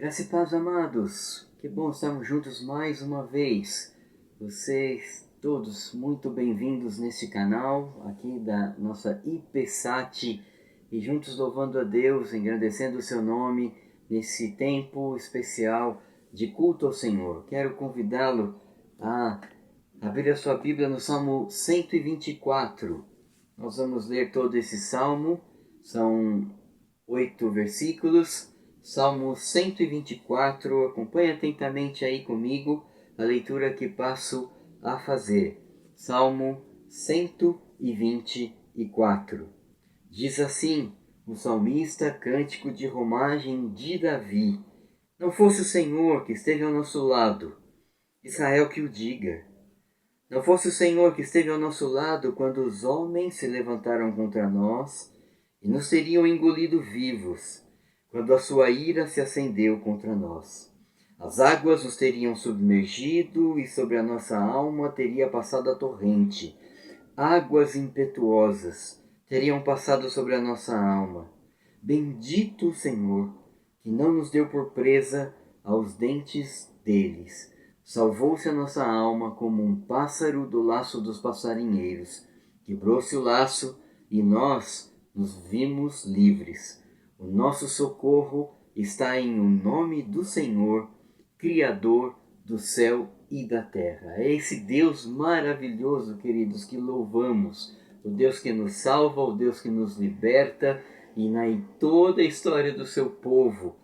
Graça e paz, amados. Que bom estarmos juntos mais uma vez. Vocês todos muito bem-vindos neste canal aqui da nossa IPSAT e juntos louvando a Deus, engrandecendo o seu nome nesse tempo especial de culto ao Senhor. Quero convidá-lo a abrir a sua Bíblia no Salmo 124. Nós vamos ler todo esse salmo, são 8 versículos. Salmo 124, acompanhe atentamente aí comigo a leitura que passo a fazer. Salmo 124. Diz assim o salmista, cântico de romagem de Davi: Não fosse o Senhor que esteve ao nosso lado, Israel que o diga. Não fosse o Senhor que esteve ao nosso lado quando os homens se levantaram contra nós e nos teriam engolido vivos, quando a sua ira se acendeu contra nós. As águas nos teriam submergido e sobre a nossa alma teria passado a torrente. Águas impetuosas teriam passado sobre a nossa alma. Bendito o Senhor, que não nos deu por presa aos dentes deles. Salvou-se a nossa alma como um pássaro do laço dos passarinheiros. Quebrou-se o laço e nós nos vimos livres. O nosso socorro está em o nome do Senhor, Criador do céu e da terra. É esse Deus maravilhoso, queridos, que louvamos. O Deus que nos salva, o Deus que nos liberta, e em toda a história do seu povo,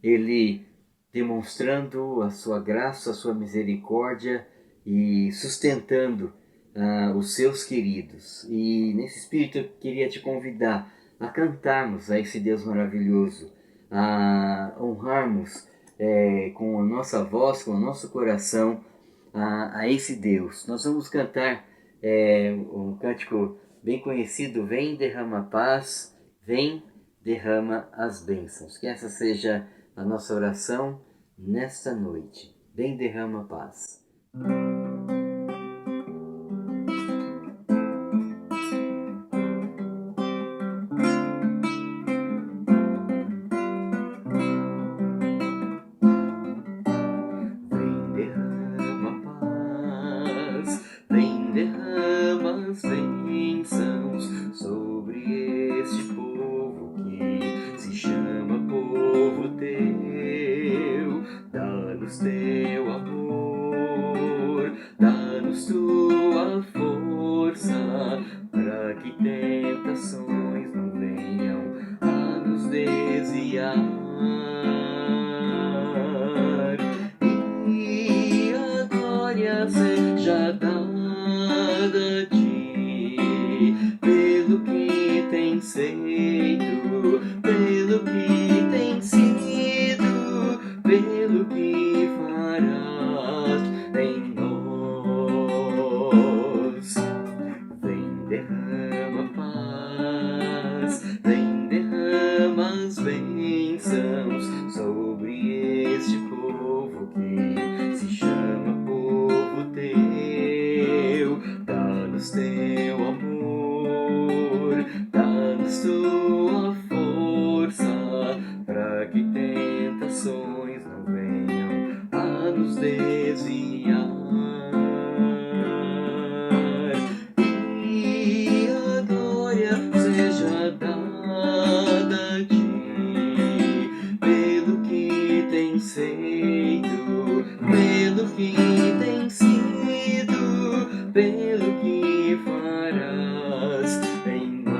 Ele demonstrando a sua graça, a sua misericórdia e sustentando os seus queridos. E nesse espírito eu queria te convidar a cantarmos a esse Deus maravilhoso, a honrarmos com a nossa voz, com o nosso coração a esse Deus. Nós vamos cantar um cântico bem conhecido: Vem, derrama paz, vem, derrama as bênçãos. Que essa seja a nossa oração nesta noite. Vem, derrama paz. Derrama as bênçãos sobre este povo que se chama povo teu. Dá-nos teu amor, dá-nos tua força, para que tentações não venham a nos desviar. E a glória seja dada a ti, pelo que tens feito, pelo que tens sido, pelo que farás em nós. Vem, derrama paz, vem, derrama as bênçãos sobre este povo que se chama povo teu. Dá-nos teu amor, dá-nos tua força, para que tentações não venham a nos desviar. E a glória seja dada a ti, pelo que tens feito, pelo que tens sido, pelo que farás em nós.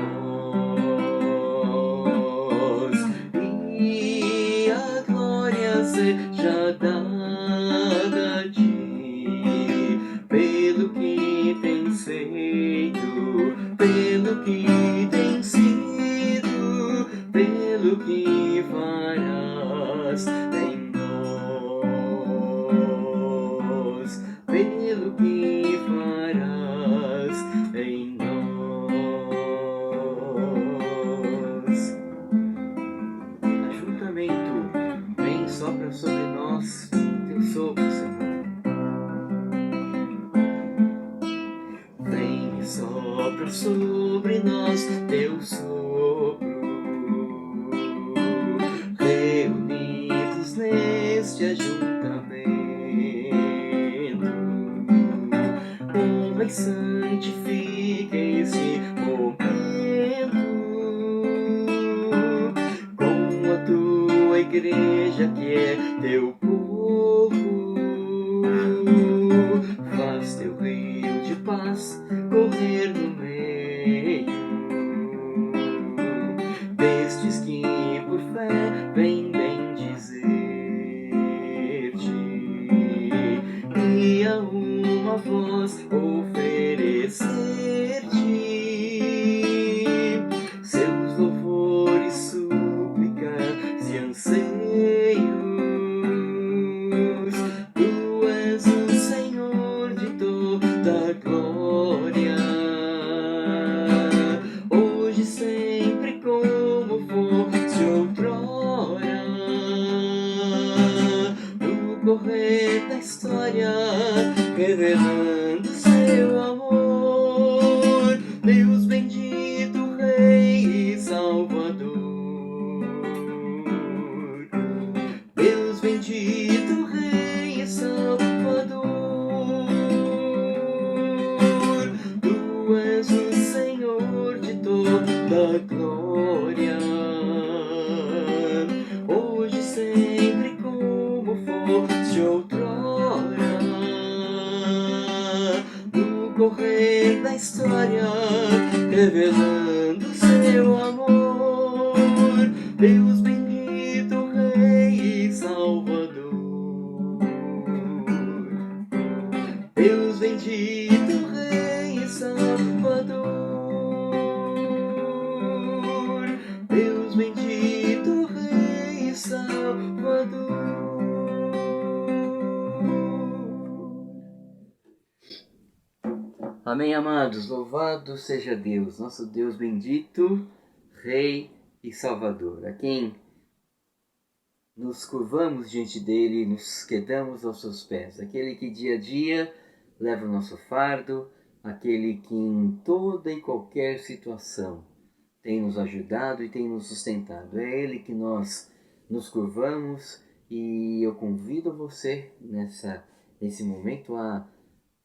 E a glória seja dada a ti, pelo que tens feito, pelo que tens sido, pelo que farás em nós, pelo que farás em nós. Ajuntamento, vem, sopra sobre nós teu sopro, Senhor. Vem e sopra sobre nós teu sopro. Reunidos nele Pai, santifica esse momento com a tua igreja que é teu povo. Faz teu rio de paz correr no meio destes que por fé vem bendizer-te, e a uma voz oferecer-te seus louvores, súplicas e anseios. Tu és o Senhor de toda glória, hoje, sempre, como fosse outrora, no correr da história, revelando seu amor, Deus bendito, Rei e Salvador. Deus bendito, Rei e Salvador. Tu és o Senhor de toda glória, hoje, sempre, como fosse outrora, no correr da história, revelando seu amor, Deus bendito, Rei e Salvador. Deus bendito, Rei e Salvador. Deus bendito, Rei e Salvador. Amém, amados. Louvado seja Deus, nosso Deus bendito, Rei e Salvador, a quem nos curvamos diante dele e nos quedamos aos seus pés, aquele que dia a dia leva o nosso fardo, aquele que em toda e qualquer situação tem nos ajudado e tem nos sustentado. É ele que nós nos curvamos, e eu convido você nesse momento a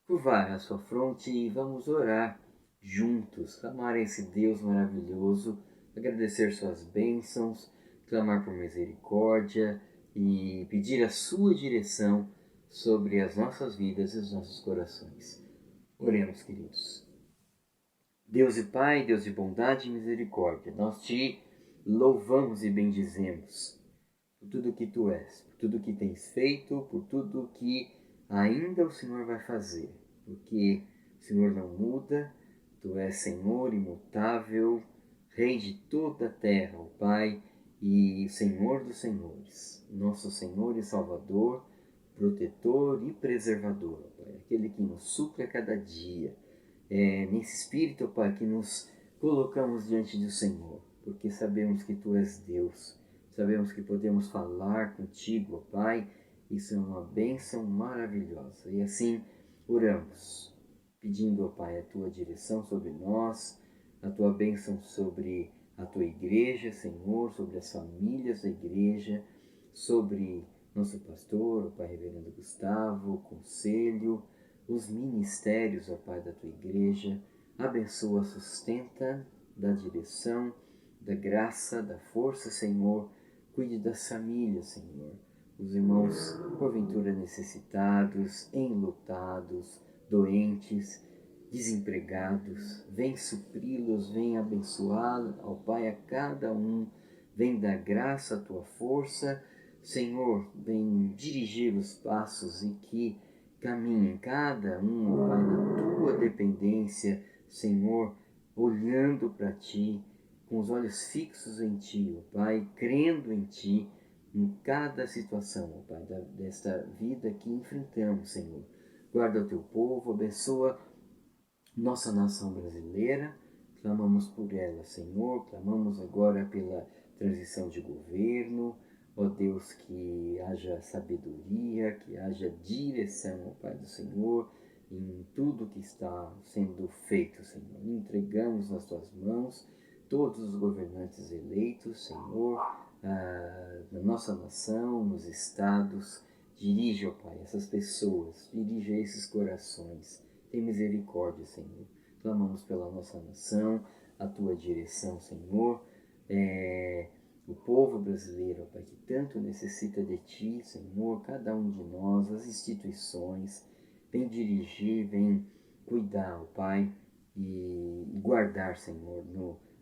curvar a sua fronte e vamos orar juntos, clamar a esse Deus maravilhoso, agradecer suas bênçãos, clamar por misericórdia e pedir a sua direção sobre as nossas vidas e os nossos corações. Oremos, queridos. Deus e Pai, Deus de bondade e misericórdia, nós te louvamos e bendizemos por tudo que tu és, por tudo que tens feito, por tudo que ainda o Senhor vai fazer, porque o Senhor não muda, tu és Senhor imutável, Rei de toda a terra, ó Pai, e Senhor dos senhores, nosso Senhor e Salvador, protetor e preservador, ó Pai, aquele que nos supre a cada dia. Nesse espírito, ó Pai, que nos colocamos diante do Senhor, porque sabemos que tu és Deus, sabemos que podemos falar contigo, ó Pai. Isso é uma bênção maravilhosa. E assim oramos, pedindo, ó Pai, a tua direção sobre nós, a tua bênção sobre a tua igreja, Senhor, sobre as famílias da igreja, sobre nosso pastor, o Pai Reverendo Gustavo, o conselho, os ministérios, ó Pai, da tua igreja. Abençoa, sustenta, dá direção, da graça, da força, Senhor. Cuide das famílias, Senhor. Os irmãos, porventura necessitados, enlutados, doentes, desempregados, vem supri-los, vem abençoá-los, ó Pai, a cada um, vem dar graça à tua força, Senhor, vem dirigir os passos e que caminhem cada um, ó Pai, na tua dependência, Senhor, olhando para ti, com os olhos fixos em ti, ó Pai, crendo em ti, em cada situação, ó Pai, desta vida que enfrentamos, Senhor. Guarda o teu povo, abençoa nossa nação brasileira, clamamos por ela, Senhor, clamamos agora pela transição de governo, ó Deus, que haja sabedoria, que haja direção, ó Pai do Senhor, em tudo que está sendo feito, Senhor. Entregamos nas tuas mãos todos os governantes eleitos, Senhor, na nossa nação, nos estados. Dirige, ó Pai, essas pessoas, dirige esses corações, tem misericórdia, Senhor. Clamamos pela nossa nação, a tua direção, Senhor. O povo brasileiro, ó Pai, que tanto necessita de Ti, Senhor, cada um de nós, as instituições, vem dirigir, vem cuidar, ó Pai, e guardar, Senhor,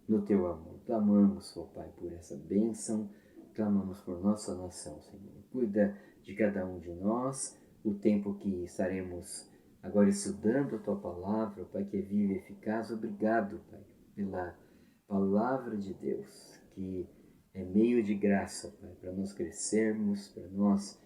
no Teu amor. Clamamos, ó Pai, por essa bênção, clamamos por nossa nação, Senhor. Cuida de cada um de nós, o tempo que estaremos agora estudando a Tua Palavra, ó Pai, que é viva e eficaz. Obrigado, Pai, pela Palavra de Deus, que é meio de graça, Pai, para nós crescermos, para nós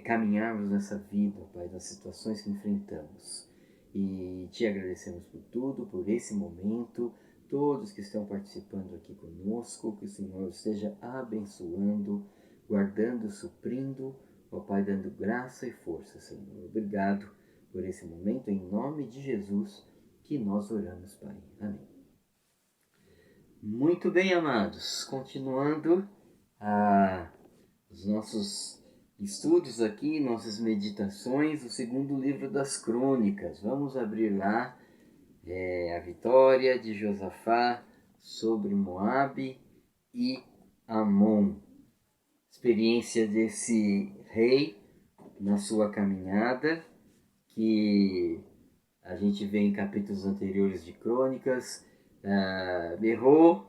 caminharmos nessa vida, Pai, das situações que enfrentamos. E Te agradecemos por tudo, por esse momento, todos que estão participando aqui conosco, que o Senhor esteja abençoando, guardando, suprindo, ó Pai, dando graça e força, Senhor. Obrigado por esse momento, em nome de Jesus, que nós oramos, Pai. Amém. Muito bem, amados, continuando os nossos estudos aqui, nossas meditações, o segundo livro das Crônicas. Vamos abrir lá a vitória de Josafá sobre Moabe e Amon. Experiência desse rei na sua caminhada, que a gente vê em capítulos anteriores de Crônicas. Berrou,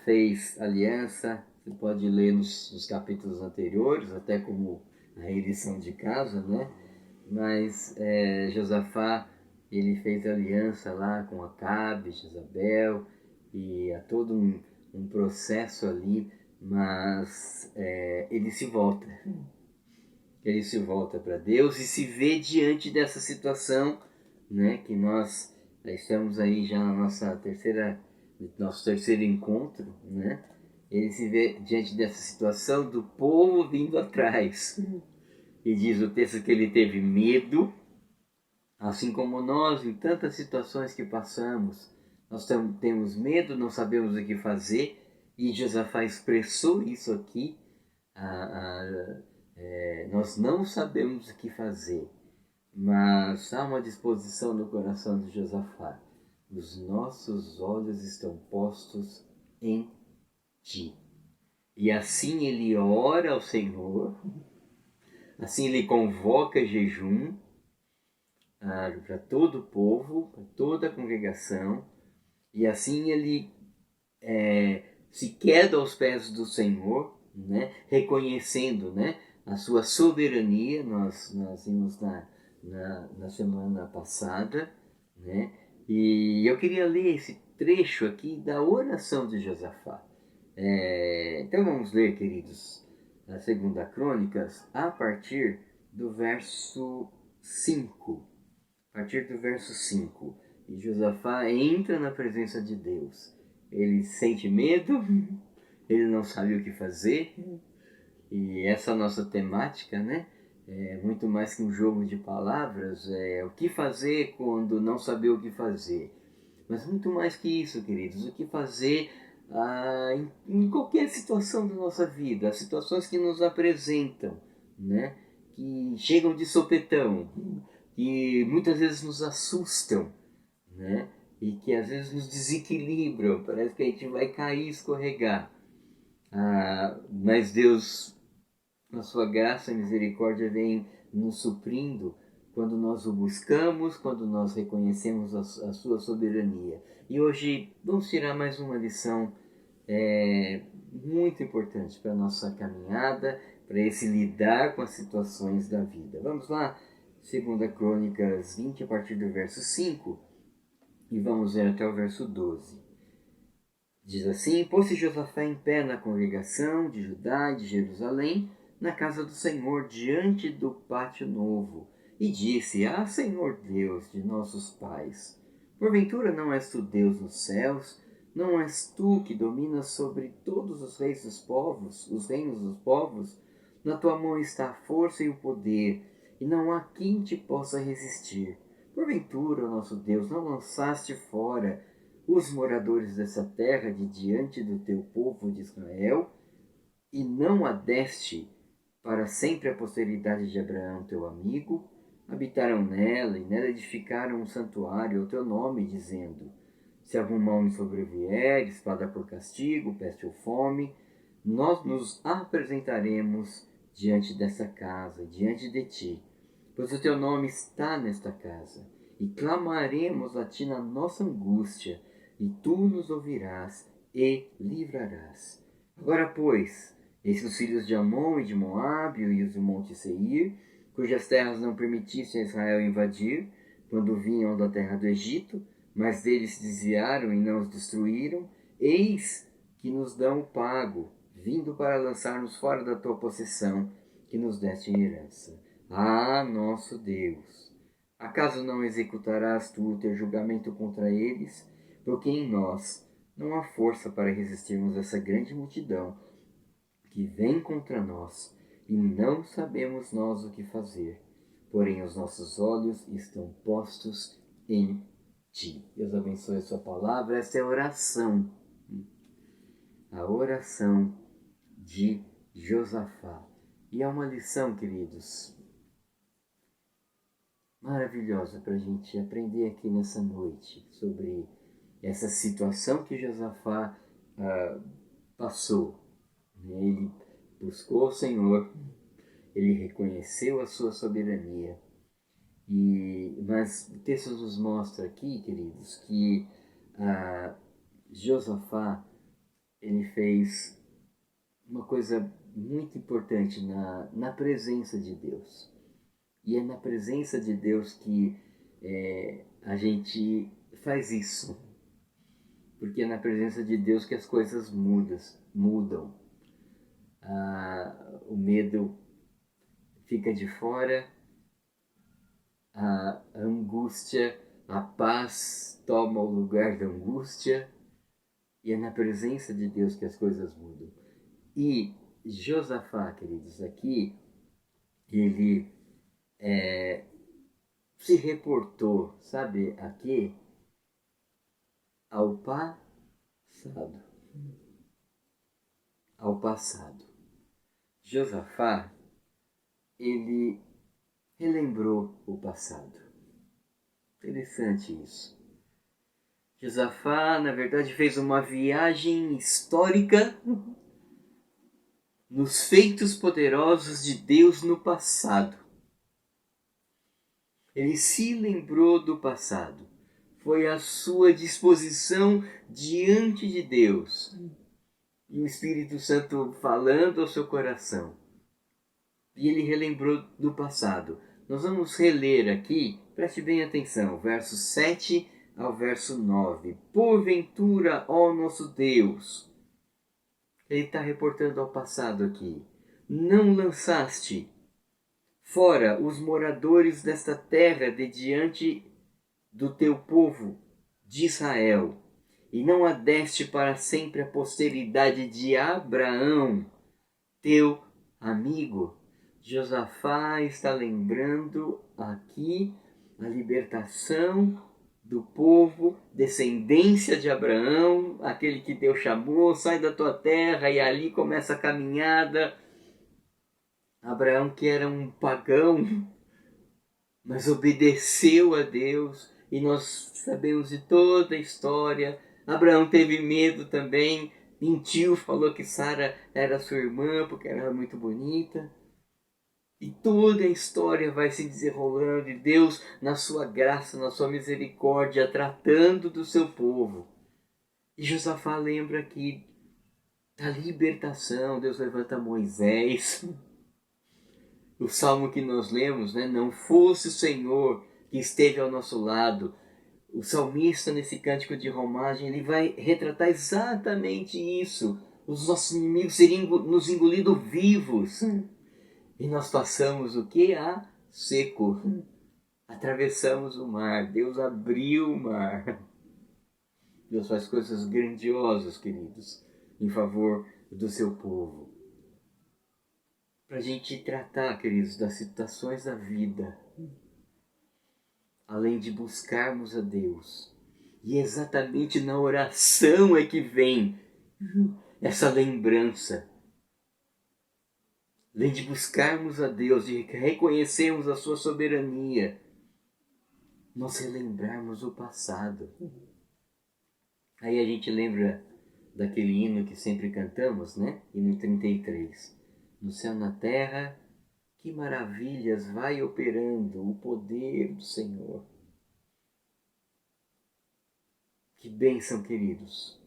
fez aliança. Você pode ler nos capítulos anteriores, até como a reedição de casa, né? Mas Josafá, ele fez aliança lá com Acabe, Jezabel, e há todo um processo ali, mas ele se volta. Ele se volta para Deus e se vê diante dessa situação, né, que nós estamos aí já na nosso terceiro encontro, né? Ele se vê diante dessa situação do povo vindo atrás. E diz o texto que ele teve medo, assim como nós, em tantas situações que passamos, nós temos medo, não sabemos o que fazer, e Josafá expressou isso aqui. Nós não sabemos o que fazer, mas há uma disposição no coração de Josafá. Os nossos olhos estão postos em Ti. E assim ele ora ao Senhor, assim ele convoca jejum para todo o povo, para toda a congregação, e assim ele se queda aos pés do Senhor, né, reconhecendo, né, a sua soberania. Nós vimos na semana passada, né, e eu queria ler esse trecho aqui da oração de Josafá. Então vamos ler, queridos, a segunda Crônicas, a partir do verso 5. A partir do verso 5. E Josafá entra na presença de Deus. Ele sente medo, ele não sabe o que fazer. E essa nossa temática, né, é muito mais que um jogo de palavras, é o que fazer quando não saber o que fazer. Mas muito mais que isso, queridos, o que fazer em qualquer situação da nossa vida, as situações que nos apresentam, né, que chegam de sopetão, que muitas vezes nos assustam, né, e que às vezes nos desequilibram, parece que a gente vai cair, escorregar. Mas Deus, na sua graça e misericórdia, vem nos suprindo quando nós o buscamos, quando nós reconhecemos a sua soberania. E hoje vamos tirar mais uma lição muito importante para a nossa caminhada, para esse lidar com as situações da vida. Vamos lá, 2 Crônicas 20, a partir do verso 5, e vamos ver até o verso 12. Diz assim: Pôs-se Josafá em pé na congregação de Judá e de Jerusalém, na casa do Senhor, diante do pátio novo, e disse: Senhor Deus de nossos pais, porventura não és tu Deus nos céus? Não és tu que dominas sobre todos os reis dos povos, os reinos dos povos? Na tua mão está a força e o poder, e não há quem te possa resistir. Porventura, nosso Deus, não lançaste fora os moradores dessa terra de diante do teu povo de Israel, e não a deste para sempre a posteridade de Abraão, teu amigo? habitaram nela e nela edificaram um santuário ao teu nome, dizendo: se algum mal me sobrevier, espada por castigo, peste ou fome, nós nos apresentaremos diante dessa casa, diante de ti, pois o teu nome está nesta casa, e clamaremos a ti na nossa angústia, e tu nos ouvirás e livrarás. Agora, pois, eis que os filhos de Amon e de Moabe e os do monte Seir, cujas terras não permitissem a Israel invadir, quando vinham da terra do Egito, mas deles se desviaram e não os destruíram, eis que nos dão o pago, vindo para lançar-nos fora da tua possessão, que nos deste em herança. Ah, nosso Deus! Acaso não executarás tu o teu julgamento contra eles? Porque em nós não há força para resistirmos a essa grande multidão que vem contra nós, e não sabemos nós o que fazer. Porém, os nossos olhos estão postos em ti. Deus abençoe a sua palavra. Essa é a oração. A oração de Josafá. E é uma lição, queridos, maravilhosa para a gente aprender aqui nessa noite sobre essa situação que Josafá passou. Ele buscou o Senhor, ele reconheceu a sua soberania. Mas o texto nos mostra aqui, queridos, que Josafá ele fez uma coisa muito importante na presença de Deus. E é na presença de Deus que a gente faz isso. Porque é na presença de Deus que as coisas mudam. O medo fica de fora, a angústia, a paz toma o lugar da angústia. E é na presença de Deus que as coisas mudam. E Josafá, queridos, aqui, ele se reportou, sabe, aqui, ao passado. Ao passado. Josafá, ele relembrou o passado. Interessante isso. Josafá, na verdade, fez uma viagem histórica nos feitos poderosos de Deus no passado. Ele se lembrou do passado. Foi a sua disposição diante de Deus. E o Espírito Santo falando ao seu coração. E ele relembrou do passado. Nós vamos reler aqui, preste bem atenção, verso 7 ao verso 9. Porventura, ó nosso Deus, ele está reportando ao passado aqui, não lançaste fora os moradores desta terra de diante do teu povo de Israel, e não a deste para sempre a posteridade de Abraão, teu amigo. Josafá está lembrando aqui a libertação do povo, descendência de Abraão, aquele que Deus chamou, sai da tua terra, e ali começa a caminhada. Abraão, que era um pagão, mas obedeceu a Deus, e nós sabemos de toda a história. Abraão teve medo também, mentiu, falou que Sara era sua irmã porque ela era muito bonita. E toda a história vai se desenrolando, e Deus, na sua graça, na sua misericórdia, tratando do seu povo. E Josafá lembra aqui da libertação. Deus levanta Moisés. O salmo que nós lemos, né? Não fosse o Senhor que esteve ao nosso lado. O salmista, nesse cântico de romagem, ele vai retratar exatamente isso. Os nossos inimigos seriam nos engolidos vivos. E nós passamos o que? A seco. Atravessamos o mar. Deus abriu o mar. Deus faz coisas grandiosas, queridos, em favor do seu povo. Para a gente tratar, queridos, das situações da vida, além de buscarmos a Deus. E exatamente na oração é que vem essa lembrança. além de buscarmos a Deus, de reconhecermos a sua soberania, nós relembrarmos o passado. Aí a gente lembra daquele hino que sempre cantamos, né? Hino 33. No céu, na terra, que maravilhas vai operando o poder do Senhor. Que bênção, queridos.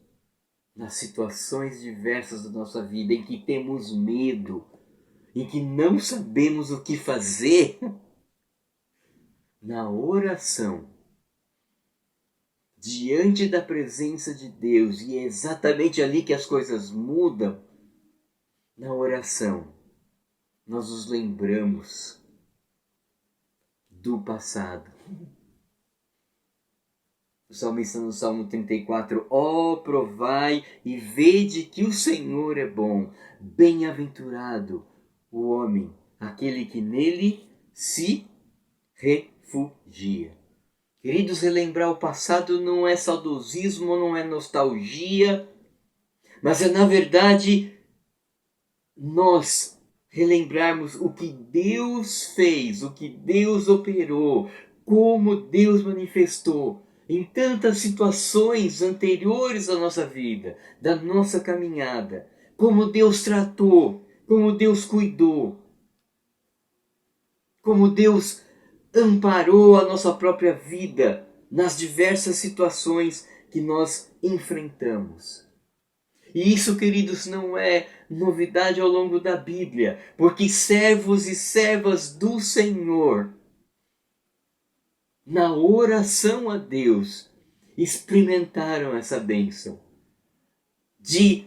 Nas situações diversas da nossa vida em que temos medo, em que não sabemos o que fazer, na oração, diante da presença de Deus, e é exatamente ali que as coisas mudam, na oração, nós nos lembramos do passado. O salmista no Salmo 34, ó, provai e vede que o Senhor é bom, bem-aventurado o homem, aquele que nele se refugia. Queridos, relembrar o passado não é saudosismo, não é nostalgia, mas é, na verdade, nós relembrarmos o que Deus fez, o que Deus operou, como Deus manifestou em tantas situações anteriores à nossa vida, da nossa caminhada, como Deus tratou, como Deus cuidou, como Deus amparou a nossa própria vida nas diversas situações que nós enfrentamos. E isso, queridos, não é novidade ao longo da Bíblia, porque servos e servas do Senhor, na oração a Deus, experimentaram essa bênção. De,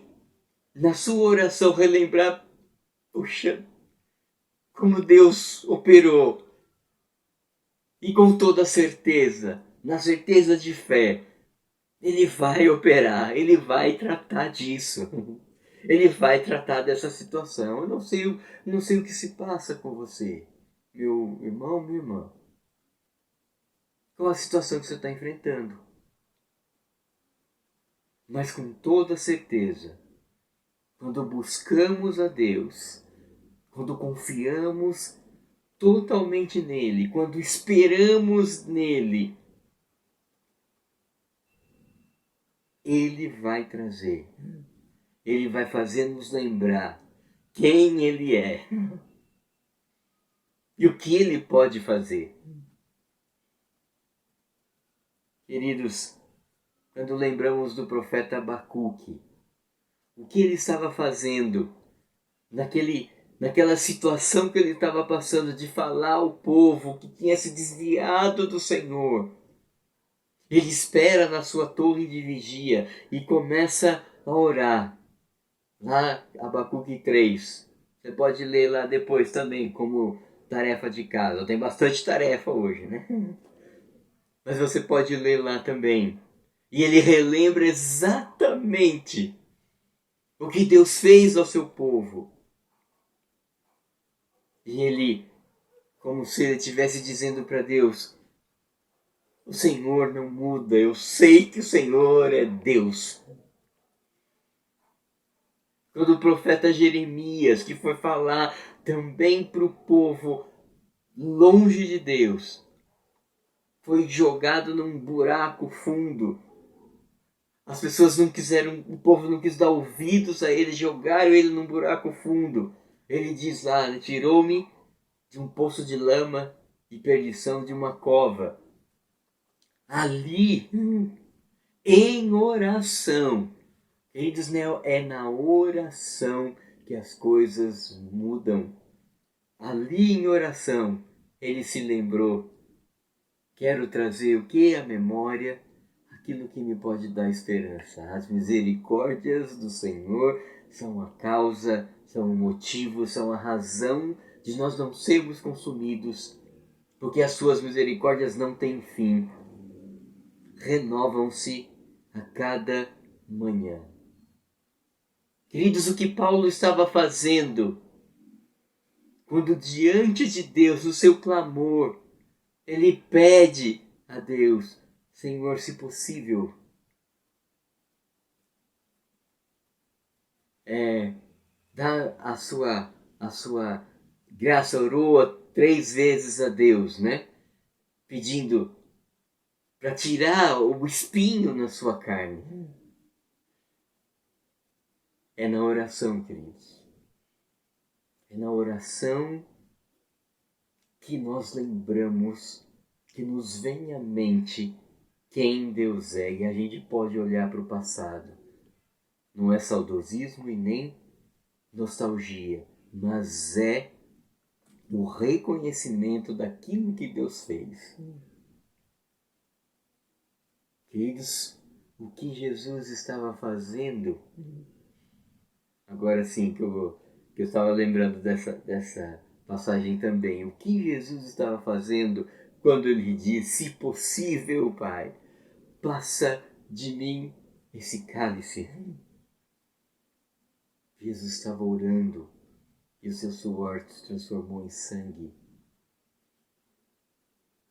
na sua oração, relembrar, puxa, como Deus operou. E com toda certeza, na certeza de fé, Ele vai operar, Ele vai tratar disso. Ele vai tratar dessa situação. Eu não sei o que se passa com você, meu irmão, minha irmã. Qual a situação que você está enfrentando? Mas com toda certeza, quando buscamos a Deus, quando confiamos totalmente nele, quando esperamos nele, Ele vai trazer. Ele vai fazer nos lembrar quem Ele é e o que Ele pode fazer. Queridos, quando lembramos do profeta Abacuque, o que ele estava fazendo naquela situação que ele estava passando de falar ao povo que tinha se desviado do Senhor. Ele espera na sua torre de vigia e começa a orar. Lá, Abacuque 3. Você pode ler lá depois também, como tarefa de casa. Tem bastante tarefa hoje, né? Mas você pode ler lá também. E ele relembra exatamente o que Deus fez ao seu povo. E ele, como se ele estivesse dizendo para Deus, o Senhor não muda, eu sei que o Senhor é Deus. Quando o profeta Jeremias, que foi falar também para o povo longe de Deus, foi jogado num buraco fundo. As pessoas não quiseram, o povo não quis dar ouvidos a ele, jogaram ele num buraco fundo. Ele diz lá, tirou-me de um poço de lama e perdição de uma cova. Ali, em oração, queridos, é na oração que as coisas mudam. Ali em oração, ele se lembrou. Quero trazer o que? A memória, aquilo que me pode dar esperança. As misericórdias do Senhor são a causa, são o motivo, são a razão de nós não sermos consumidos, porque as suas misericórdias não têm fim. Renovam-se a cada manhã. Queridos, o que Paulo estava fazendo quando diante de Deus, o seu clamor, ele pede a Deus, Senhor, se possível, dá a sua a sua graça, orou 3 vezes a Deus, né? Pedindo para tirar o espinho na sua carne. É na oração, queridos. É na oração que nós lembramos, que nos vem à mente quem Deus é. E a gente pode olhar para o passado. Não é saudosismo e nem nostalgia, mas é o reconhecimento daquilo que Deus fez. Queridos, o que Jesus estava fazendo, agora sim que eu estava lembrando dessa passagem também, o que Jesus estava fazendo quando ele disse: se possível, Pai, passa de mim esse cálice. Jesus estava orando e o seu suor se transformou em sangue.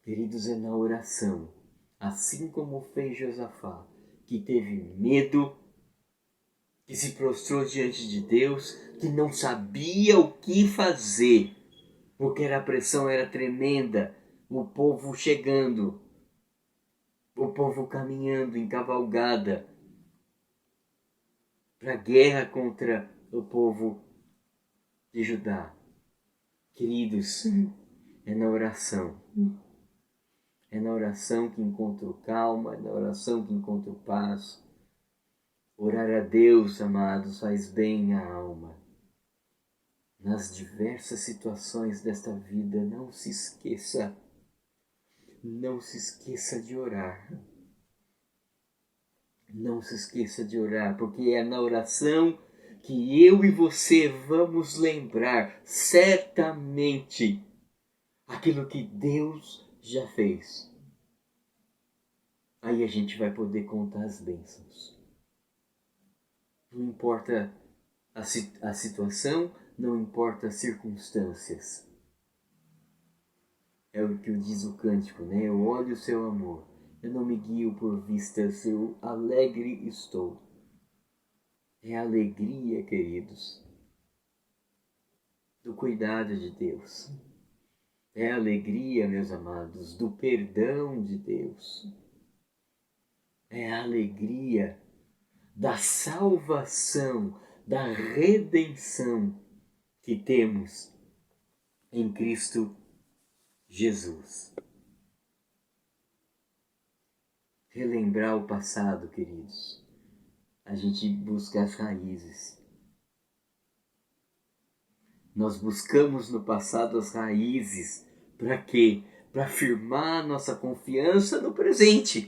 Queridos, é na oração, assim como fez Josafá, que teve medo, que se prostrou diante de Deus, que não sabia o que fazer, porque a pressão era tremenda, o povo chegando, o povo caminhando em cavalgada para a guerra contra o povo de Judá. Queridos, é na oração. É na oração que encontro calma, é na oração que encontro paz. Orar a Deus, amados, faz bem à alma. Nas diversas situações desta vida, não se esqueça de orar. Não se esqueça de orar, porque é na oração que eu e você vamos lembrar certamente aquilo que Deus já fez. Aí a gente vai poder contar as bênçãos. Não importa a situação, não importa as circunstâncias. É o que diz o cântico, né? Eu olho o seu amor, eu não me guio por vistas, eu alegre estou. É a alegria, queridos, do cuidado de Deus. É a alegria, meus amados, do perdão de Deus. É a alegria da salvação, da redenção que temos em Cristo Jesus. Relembrar o passado, queridos. A gente busca as raízes. Nós buscamos no passado as raízes. Para quê? Para afirmar nossa confiança no presente,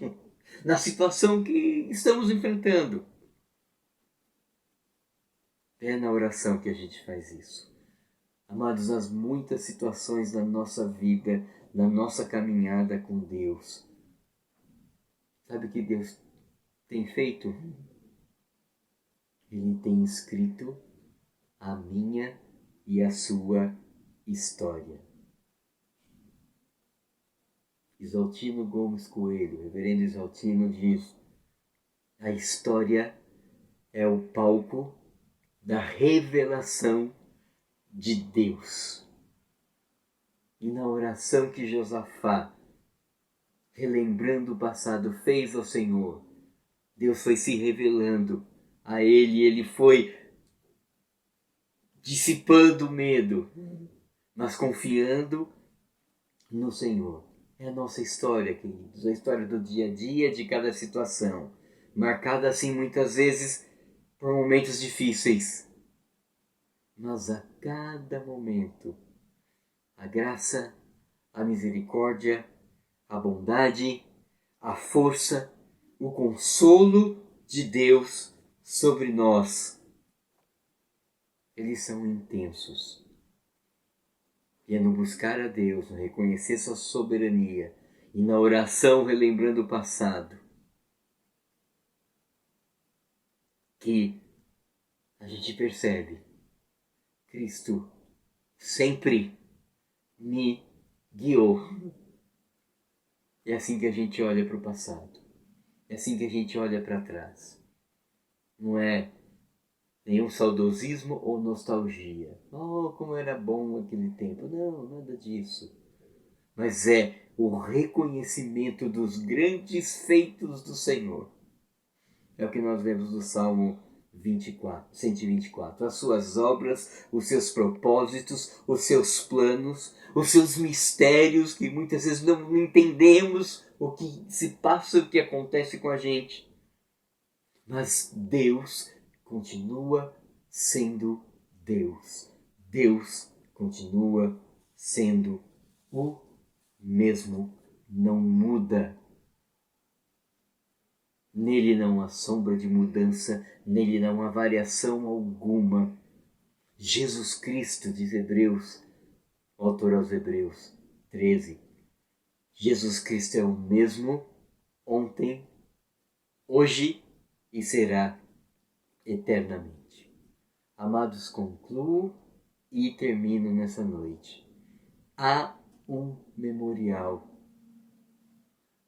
na situação que estamos enfrentando. É na oração que a gente faz isso. Amados, nas muitas situações da nossa vida, na nossa caminhada com Deus, sabe o que Deus tem feito? Ele tem escrito a minha e a sua história. Isaltino Gomes Coelho, reverendo Isaltino, diz: a história é o palco da revelação de Deus. E na oração que Josafá, relembrando o passado, fez ao Senhor, Deus foi se revelando a ele, ele foi dissipando o medo, mas confiando no Senhor. É a nossa história, queridos, a história do dia a dia, de cada situação, marcada assim muitas vezes por momentos difíceis. Mas a cada momento, a graça, a misericórdia, a bondade, a força, o consolo de Deus sobre nós, eles são intensos. E é no buscar a Deus, no reconhecer sua soberania e na oração relembrando o passado, que a gente percebe Cristo sempre me guiou. É assim que a gente olha para o passado. É assim que a gente olha para trás. Não é Nenhum saudosismo ou nostalgia. Oh, como era bom aquele tempo. Não, nada disso. Mas é o reconhecimento dos grandes feitos do Senhor. É o que nós vemos no Salmo 124. As suas obras, os seus propósitos, os seus planos, os seus mistérios, que muitas vezes não entendemos o que se passa, o que acontece com a gente. Mas Deus continua sendo Deus. Deus continua sendo o mesmo, não muda. Nele não há sombra de mudança, nele não há variação alguma. Jesus Cristo, diz Hebreus, o autor aos Hebreus 13. Jesus Cristo é o mesmo ontem, hoje e será eternamente. Amados, concluo e termino nessa noite. Há um memorial.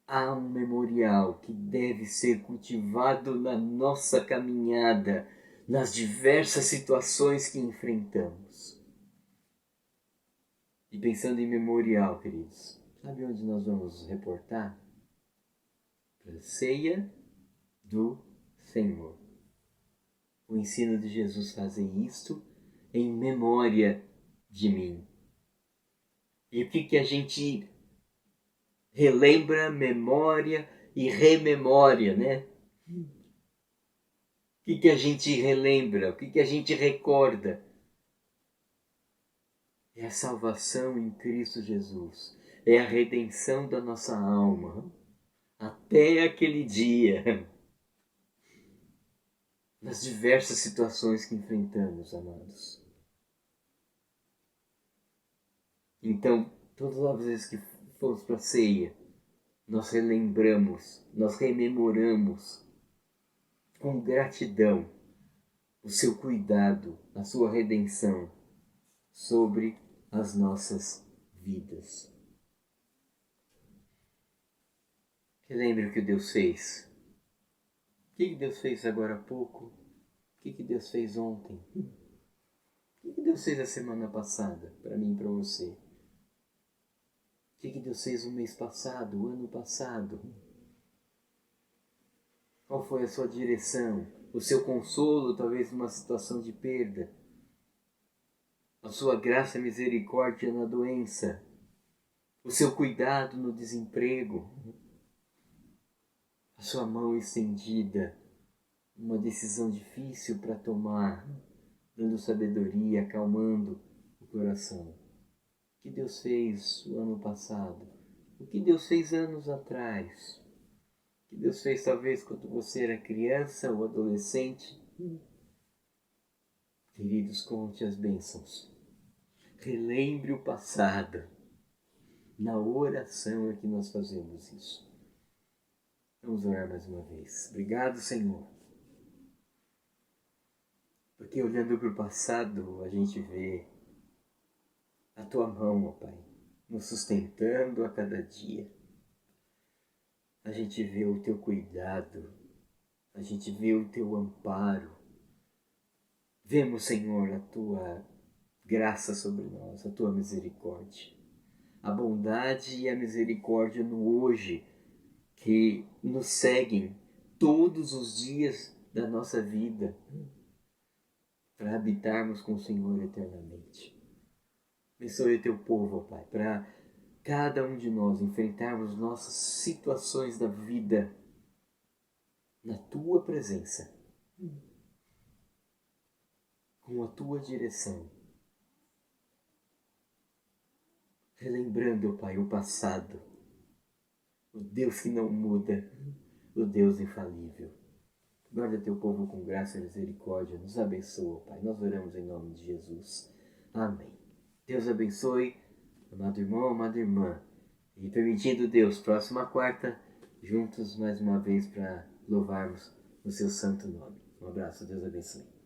Há um memorial que deve ser cultivado na nossa caminhada, nas diversas situações que enfrentamos. E pensando em memorial, queridos, sabe onde nós vamos reportar? Para a ceia do Senhor. O ensino de Jesus fazer isto em memória de mim. E o que a gente relembra, memória e rememória, né? O que a gente relembra, o que a gente recorda? É a salvação em Cristo Jesus, é a redenção da nossa alma, até aquele dia, nas diversas situações que enfrentamos, amados. Então, todas as vezes que formos para a ceia, nós relembramos, nós rememoramos com gratidão o seu cuidado, a sua redenção sobre as nossas vidas. Relembre o que Deus fez. O que Deus fez agora há pouco? O que Deus fez ontem? O que Deus fez a semana passada, para mim e para você? O que Deus fez o mês passado, o ano passado? Qual foi a sua direção? O seu consolo, talvez numa situação de perda? A sua graça e misericórdia na doença? O seu cuidado no desemprego? A sua mão estendida, uma decisão difícil para tomar, dando sabedoria, acalmando o coração. O que Deus fez o ano passado? O que Deus fez anos atrás? O que Deus fez talvez quando você era criança ou adolescente? Queridos, conte as bênçãos. Relembre o passado. Na oração é que nós fazemos isso. Vamos orar mais uma vez. Obrigado, Senhor. Porque olhando para o passado, a gente vê a Tua mão, ó Pai, nos sustentando a cada dia. A gente vê o Teu cuidado, a gente vê o Teu amparo. Vemos, Senhor, a Tua graça sobre nós, a Tua misericórdia. A bondade e a misericórdia no hoje, que nos seguem todos os dias da nossa vida, para habitarmos com o Senhor eternamente. Abençoe o Teu povo, ó Pai, para cada um de nós enfrentarmos nossas situações da vida na Tua presença, com a Tua direção, relembrando, ó Pai, o passado, o Deus que não muda, o Deus infalível. Guarda Teu povo com graça e misericórdia, nos abençoa, Pai. Nós oramos em nome de Jesus. Amém. Deus abençoe, amado irmão, amada irmã. E permitindo Deus, próxima quarta, juntos mais uma vez para louvarmos o Seu santo nome. Um abraço, Deus abençoe.